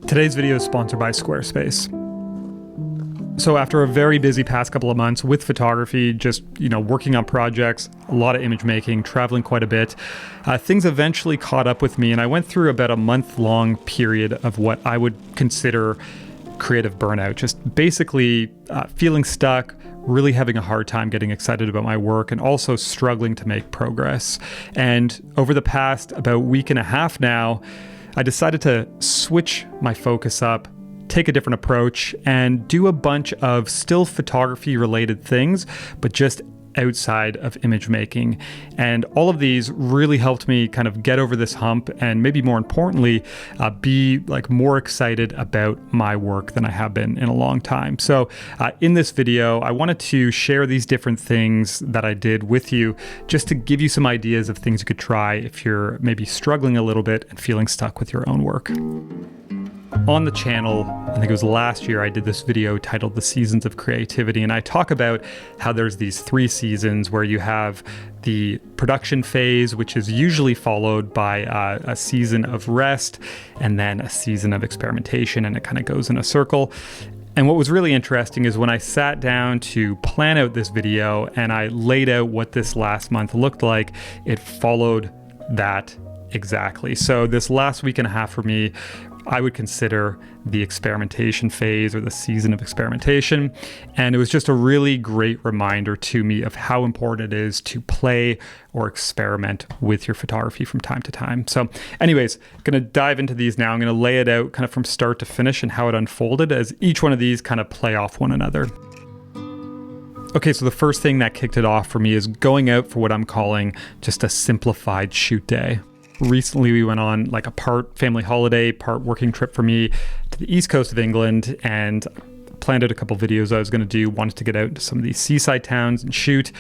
Today's video is sponsored by Squarespace. So after a very busy past couple of months with photography, just, working on projects, a lot of image making, traveling quite a bit, things eventually caught up with me, and I went through about a month-long period of what I would consider creative burnout, just basically feeling stuck, really having a hard time getting excited about my work, and also struggling to make progress. And over the past about week and a half now, I decided to switch my focus up, take a different approach, and do a bunch of still photography related things, but just outside of image making. And all of these really helped me kind of get over this hump, and maybe more importantly, be more excited about my work than I have been in a long time. So in this video, I wanted to share these different things that I did with you, just to give you some ideas of things you could try if you're maybe struggling a little bit and feeling stuck with your own work. On the channel, I think it was last year, I did this video titled The Seasons of Creativity, and I talk about how there's these 3 seasons where you have the production phase, which is usually followed by a season of rest, and then a season of experimentation, and it kind of goes in a circle. And what was really interesting is when I sat down to plan out this video and I laid out what this last month looked like, it followed that exactly. So this last week and a half for me, I would consider the experimentation phase, or the season of experimentation. And it was just a really great reminder to me of how important it is to play or experiment with your photography from time to time. So anyways, I'm going to dive into these now. I'm going to lay it out kind of from start to finish and how it unfolded as each one of these kind of play off one another. Okay, so the first thing that kicked it off for me is going out for what I'm calling just a simplified shoot day. Recently, we went on a part family holiday, part working trip for me to the east coast of England, and planned out a couple videos I was going to do. Wanted to get out into some of these seaside towns and shoot.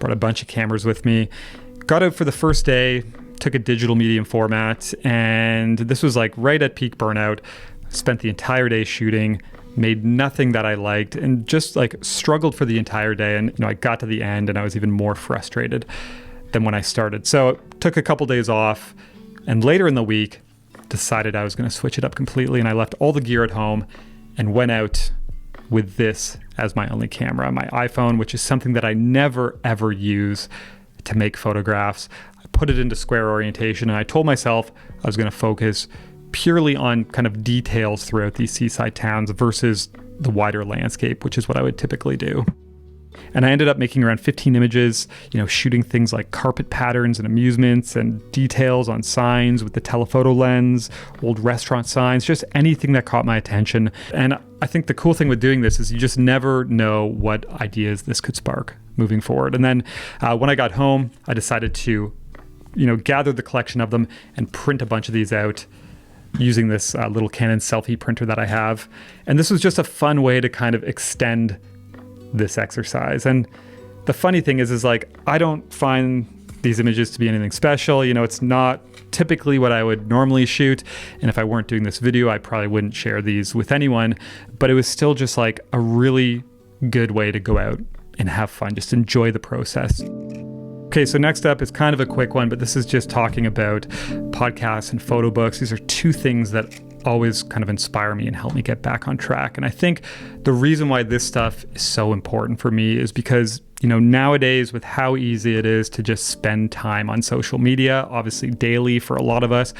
Brought a bunch of cameras with me. Got out for the first day, took a digital medium format, and this was right at peak burnout. Spent the entire day shooting, made nothing that I liked, and just struggled for the entire day. And I got to the end and I was even more frustrated than when I started. So took a couple days off, and later in the week decided I was going to switch it up completely, and I left all the gear at home and went out with this as my only camera, my iPhone, which is something that I never ever use to make photographs. I put it into square orientation, and I told myself I was going to focus purely on kind of details throughout these seaside towns versus the wider landscape, which is what I would typically do. And I ended up making around 15 images, shooting things like carpet patterns and amusements and details on signs with the telephoto lens, old restaurant signs, just anything that caught my attention. And I think the cool thing with doing this is you just never know what ideas this could spark moving forward. And then when I got home, I decided to, gather the collection of them and print a bunch of these out using this little Canon selfie printer that I have. And this was just a fun way to kind of extend this exercise. And the funny thing is I don't find these images to be anything special. It's not typically what I would normally shoot. And if I weren't doing this video, I probably wouldn't share these with anyone. But it was still just a really good way to go out and have fun, just enjoy the process. Okay, so next up is kind of a quick one, but this is just talking about podcasts and photo books. These are 2 things that always kind of inspire me and help me get back on track. And I think the reason why this stuff is so important for me is because, nowadays with how easy it is to just spend time on social media, obviously daily for a lot of us,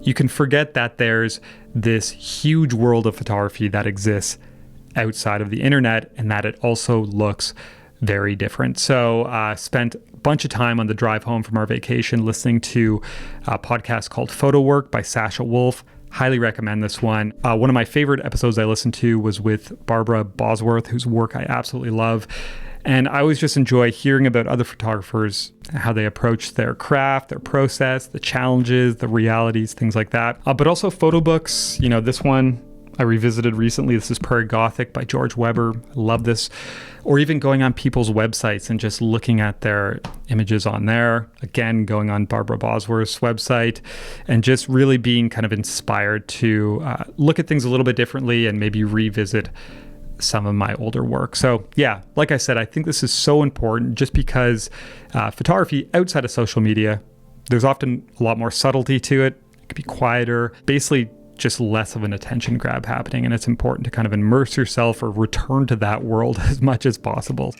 you can forget that there's this huge world of photography that exists outside of the internet, and that it also looks very different. So spent a bunch of time on the drive home from our vacation listening to a podcast called Photo Work by Sasha Wolf. Highly recommend this one. One of my favorite episodes I listened to was with Barbara Bosworth, whose work I absolutely love. And I always just enjoy hearing about other photographers, how they approach their craft, their process, the challenges, the realities, things like that. But also photo books. This one I revisited recently. This is Prairie Gothic by George Weber. I love this. Or even going on people's websites and just looking at their images on there. Again, going on Barbara Bosworth's website and just really being kind of inspired to look at things a little bit differently and maybe revisit some of my older work. So yeah, like I said, I think this is so important just because photography outside of social media, there's often a lot more subtlety to it. It could be quieter. Basically, just less of an attention grab happening. And it's important to kind of immerse yourself or return to that world as much as possible.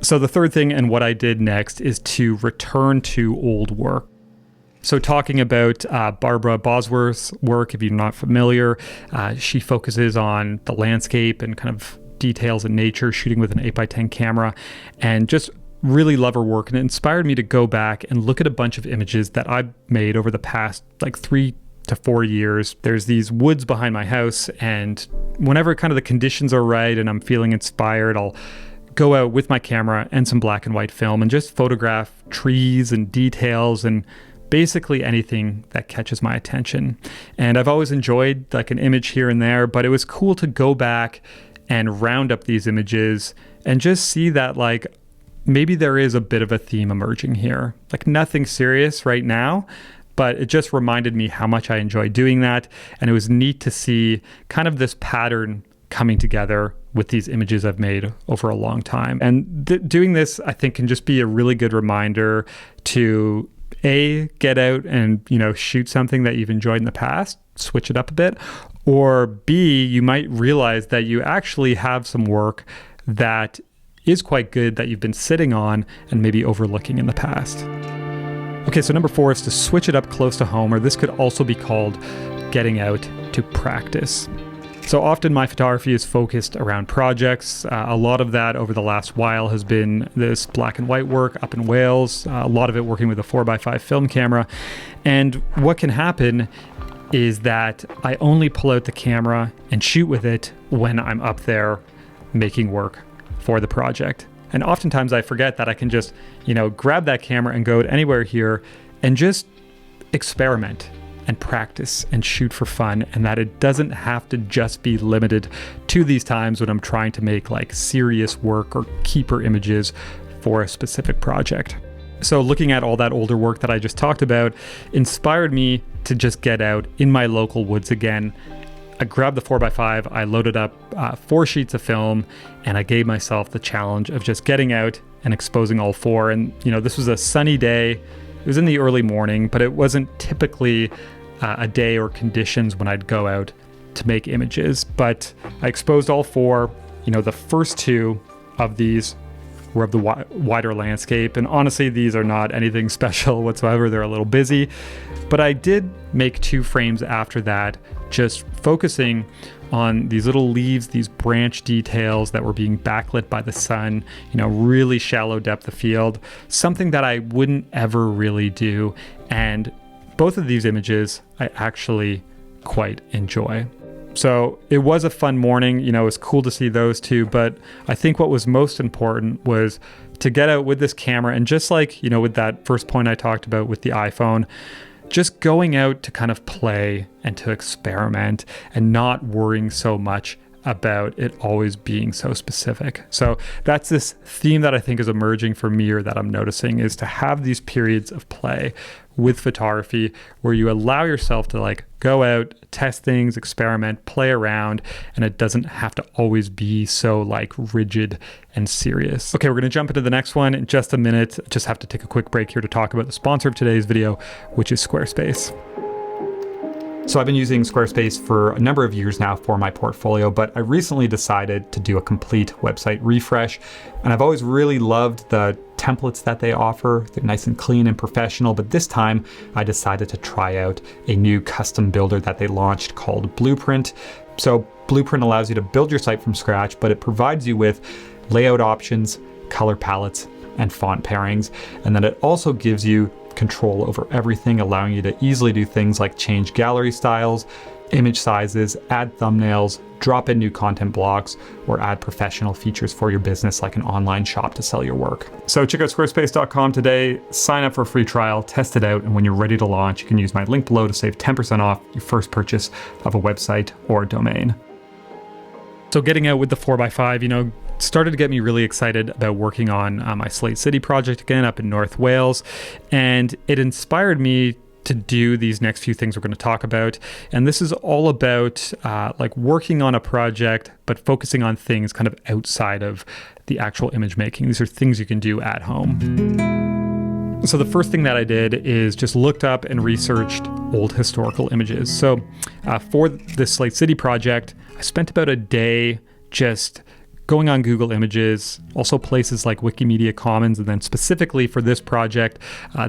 So the third thing and what I did next is to return to old work. So talking about Barbara Bosworth's work, if you're not familiar, she focuses on the landscape and kind of details in nature, shooting with an 8x10 camera, and just really love her work. And it inspired me to go back and look at a bunch of images that I've made over the past like 3 to 4 years. There's these woods behind my house, and whenever kind of the conditions are right and I'm feeling inspired, I'll go out with my camera and some black and white film and just photograph trees and details and basically anything that catches my attention. And I've always enjoyed like an image here and there, but it was cool to go back and round up these images and just see that like maybe there is a bit of a theme emerging here. Like nothing serious right now, but it just reminded me how much I enjoy doing that. And it was neat to see kind of this pattern coming together with these images I've made over a long time. And doing this, I think, can just be a really good reminder to get out and, shoot something that you've enjoyed in the past, switch it up a bit, or B, you might realize that you actually have some work that is quite good that you've been sitting on and maybe overlooking in the past. Okay, so number 4 is to switch it up close to home, or this could also be called getting out to practice. So often my photography is focused around projects. A lot of that over the last while has been this black and white work up in Wales, a lot of it working with a 4x5 film camera. And what can happen is that I only pull out the camera and shoot with it when I'm up there making work for the project. And oftentimes I forget that I can just, grab that camera and go anywhere here and just experiment and practice and shoot for fun, and that it doesn't have to just be limited to these times when I'm trying to make like serious work or keeper images for a specific project. So looking at all that older work that I just talked about inspired me to just get out in my local woods again. I grabbed the 4x5, I loaded up 4 sheets of film, and I gave myself the challenge of just getting out and exposing all 4. And this was a sunny day. It was in the early morning, but it wasn't typically a day or conditions when I'd go out to make images. But I exposed all 4. The first 2 of these were of the wider landscape. And honestly, these are not anything special whatsoever. They're a little busy. But I did make 2 frames after that, just focusing on these little leaves, these branch details that were being backlit by the sun, really shallow depth of field, something that I wouldn't ever really do. And both of these images I actually quite enjoy. So it was a fun morning. It was cool to see those 2, but I think what was most important was to get out with this camera and just like, with that first point I talked about with the iPhone, just going out to kind of play and to experiment and not worrying so much about it always being so specific. So that's this theme that I think is emerging for me, or that I'm noticing, is to have these periods of play with photography where you allow yourself to like go out, test things, experiment, play around, and it doesn't have to always be so like rigid and serious. Okay, we're going to jump into the next one in just a minute. Just have to take a quick break here to talk about the sponsor of today's video, which is Squarespace. So I've been using Squarespace for a number of years now for my portfolio, but I recently decided to do a complete website refresh. And I've always really loved the templates that they offer. They're nice and clean and professional, but this time I decided to try out a new custom builder that they launched called Blueprint. So Blueprint allows you to build your site from scratch, but it provides you with layout options, color palettes, and font pairings. And then it also gives you control over everything, allowing you to easily do things like change gallery styles, image sizes, add thumbnails, drop in new content blocks, or add professional features for your business like an online shop to sell your work. So check out squarespace.com today, sign up for a free trial, test it out, and when you're ready to launch, you can use my link below to save 10% off your first purchase of a website or a domain. So getting out with the 4x5, started to get me really excited about working on my Slate City project again up in North Wales. And it inspired me to do these next few things we're going to talk about. And this is all about like working on a project, but focusing on things kind of outside of the actual image making. These are things you can do at home. So the first thing that I did is just looked up and researched old historical images. So for this Slate City project, I spent about a day just going on Google Images, also places like Wikimedia Commons, and then specifically for this project,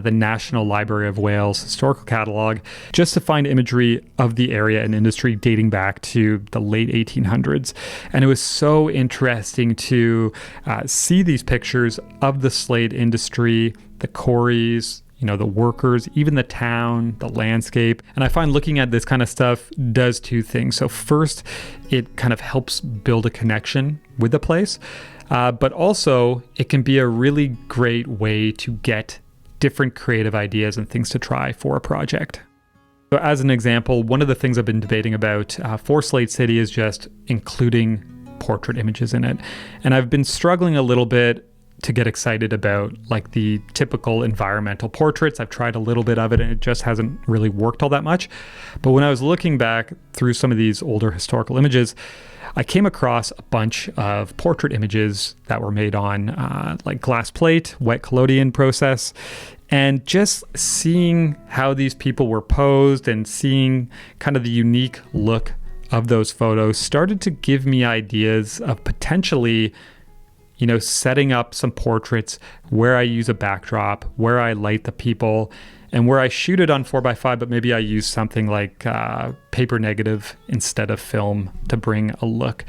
the National Library of Wales Historical Catalogue, just to find imagery of the area and industry dating back to the late 1800s. And it was so interesting to see these pictures of the slate industry, the quarries, the workers, even the town, the landscape. And I find looking at this kind of stuff does two things. So first, it kind of helps build a connection with the place, but also it can be a really great way to get different creative ideas and things to try for a project. So as an example, one of the things I've been debating about for Slate City is just including portrait images in it. And I've been struggling a little bit to get excited about like the typical environmental portraits. I've tried a little bit of it and it just hasn't really worked all that much. But when I was looking back through some of these older historical images, I came across a bunch of portrait images that were made on like glass plate, wet collodion process, and just seeing how these people were posed and seeing kind of the unique look of those photos started to give me ideas of potentially setting up some portraits where I use a backdrop, where I light the people, and where I shoot it on 4x5, but maybe I use something like paper negative instead of film to bring a look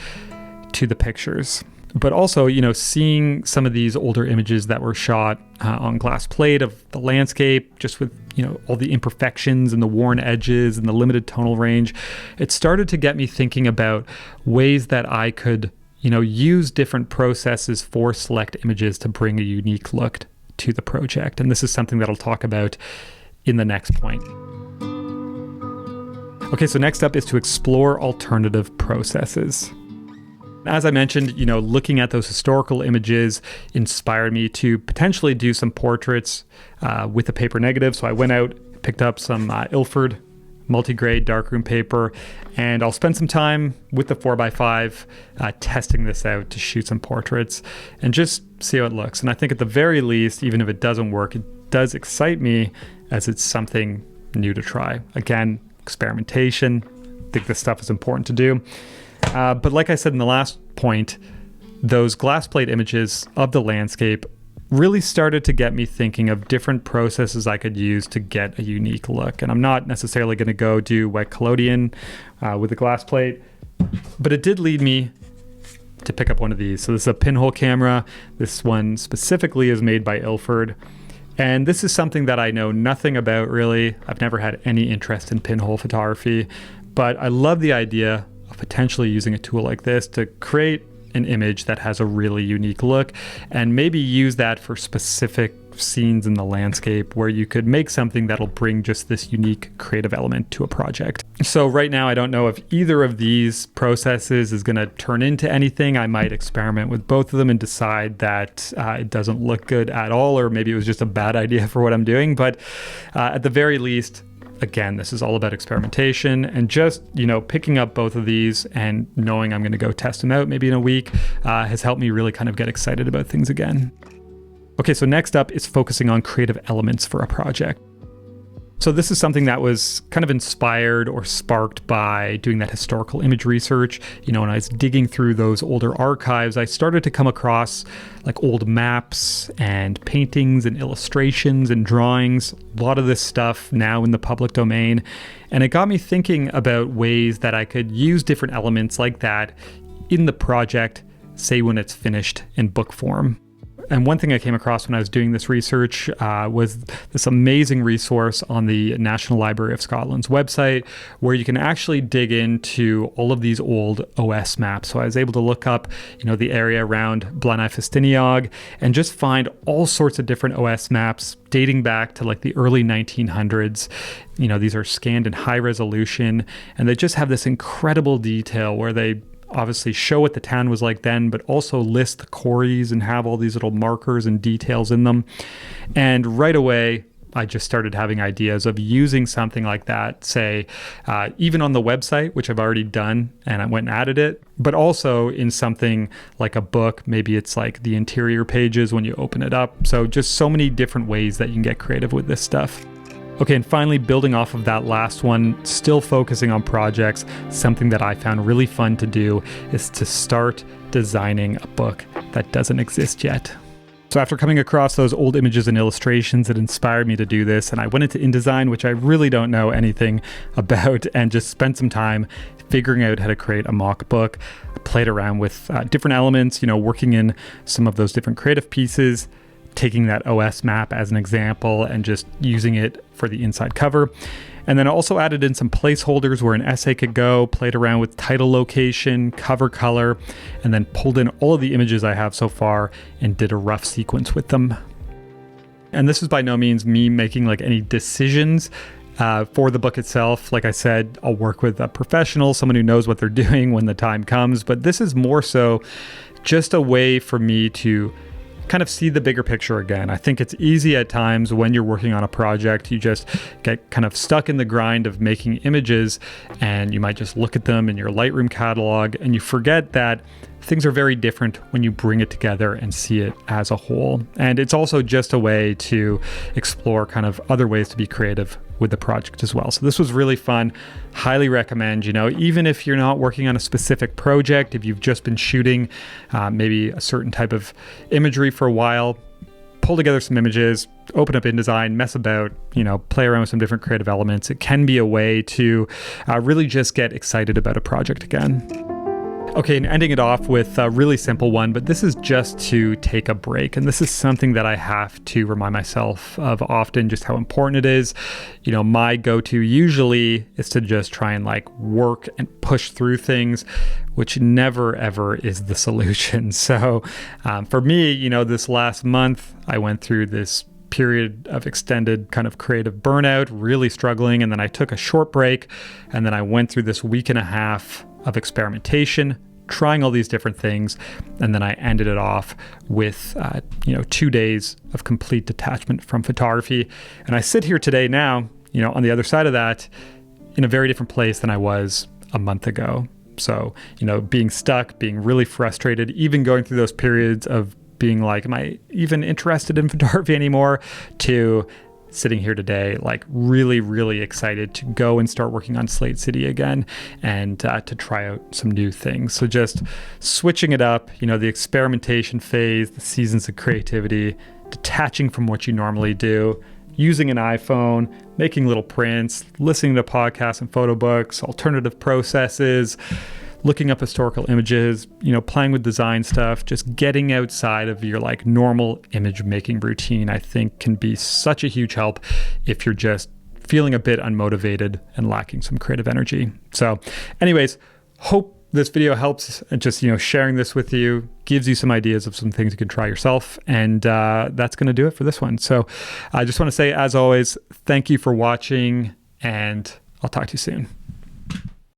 to the pictures. But also, seeing some of these older images that were shot on glass plate of the landscape, just with, all the imperfections and the worn edges and the limited tonal range, it started to get me thinking about ways that I could use different processes for select images to bring a unique look to the project. And this is something that I'll talk about in the next point. Okay, so next up is to explore alternative processes. As I mentioned, looking at those historical images inspired me to potentially do some portraits with a paper negative. So I went out, picked up some Ilford multi-grade darkroom paper, and I'll spend some time with the 4x5 testing this out to shoot some portraits and just see how it looks. And I think at the very least, even if it doesn't work, it does excite me as it's something new to try. Again, experimentation. I think this stuff is important to do. But like I said in the last point, those glass plate images of the landscape really started to get me thinking of different processes I could use to get a unique look. And I'm not necessarily going to go do wet collodion with a glass plate, but it did lead me to pick up one of these. So this is a pinhole camera. This one specifically is made by Ilford. And this is something that I know nothing about really. I've never had any interest in pinhole photography, but I love the idea of potentially using a tool like this to create an image that has a really unique look and maybe use that for specific scenes in the landscape where you could make something that'll bring just this unique creative element to a project. So right now, I don't know if either of these processes is going to turn into anything. I might experiment with both of them and decide that it doesn't look good at all, or maybe it was just a bad idea for what I'm doing. But at the very least, again, this is all about experimentation and just, picking up both of these and knowing I'm going to go test them out maybe in a week has helped me really kind of get excited about things again. Okay, so next up is focusing on creative elements for a project. So this is something that was kind of inspired or sparked by doing that historical image research. When I was digging through those older archives, I started to come across like old maps and paintings and illustrations and drawings, a lot of this stuff now in the public domain. And it got me thinking about ways that I could use different elements like that in the project, say when it's finished in book form. And one thing I came across when I was doing this research was this amazing resource on the National Library of Scotland's website, where you can actually dig into all of these old OS maps. So I was able to look up, the area around Blaenau Festiniog and just find all sorts of different OS maps dating back to like the early 1900s. These are scanned in high resolution, and they just have this incredible detail where they obviously show what the town was like then, but also list the quarries and have all these little markers and details in them. And right away, I just started having ideas of using something like that, say, even on the website, which I've already done, and I went and added it, but also in something like a book. Maybe it's like the interior pages when you open it up. So just so many different ways that you can get creative with this stuff. Okay, and finally, building off of that last one, still focusing on projects, something that I found really fun to do is to start designing a book that doesn't exist yet. So after coming across those old images and illustrations, it inspired me to do this, and I went into InDesign, which I really don't know anything about, and just spent some time figuring out how to create a mock book. I played around with different elements, working in some of those different creative pieces, taking that OS map as an example and just using it for the inside cover. And then I also added in some placeholders where an essay could go, played around with title location, cover color, and then pulled in all of the images I have so far and did a rough sequence with them. And this is by no means me making like any decisions for the book itself. Like I said, I'll work with a professional, someone who knows what they're doing when the time comes. But this is more so just a way for me to kind of see the bigger picture again. I think it's easy at times when you're working on a project, you just get kind of stuck in the grind of making images, and you might just look at them in your Lightroom catalog and you forget that things are very different when you bring it together and see it as a whole. And it's also just a way to explore kind of other ways to be creative with the project as well. So this was really fun. Highly recommend, even if you're not working on a specific project, if you've just been shooting maybe a certain type of imagery for a while, pull together some images, open up InDesign, mess about, play around with some different creative elements. It can be a way to really just get excited about a project again. Okay, and ending it off with a really simple one, but this is just to take a break. And this is something that I have to remind myself of often, just how important it is. My go-to usually is to just try and work and push through things, which never ever is the solution. So for me, this last month, I went through this period of extended kind of creative burnout, really struggling. And then I took a short break, and then I went through this week and a half of experimentation, trying all these different things. And then I ended it off with, 2 days of complete detachment from photography. And I sit here today now, on the other side of that, in a very different place than I was a month ago. So, being stuck, being really frustrated, even going through those periods of being like, am I even interested in photography anymore? To sitting here today, really, really excited to go and start working on Slate City again and to try out some new things. So just switching it up, the experimentation phase, the seasons of creativity, detaching from what you normally do, using an iPhone, making little prints, listening to podcasts and photo books, alternative processes, looking up historical images, playing with design stuff, just getting outside of your normal image making routine, I think can be such a huge help if you're just feeling a bit unmotivated and lacking some creative energy. So anyways, hope this video helps, and just, sharing this with you gives you some ideas of some things you can try yourself. And that's going to do it for this one. So I just want to say, as always, thank you for watching, and I'll talk to you soon.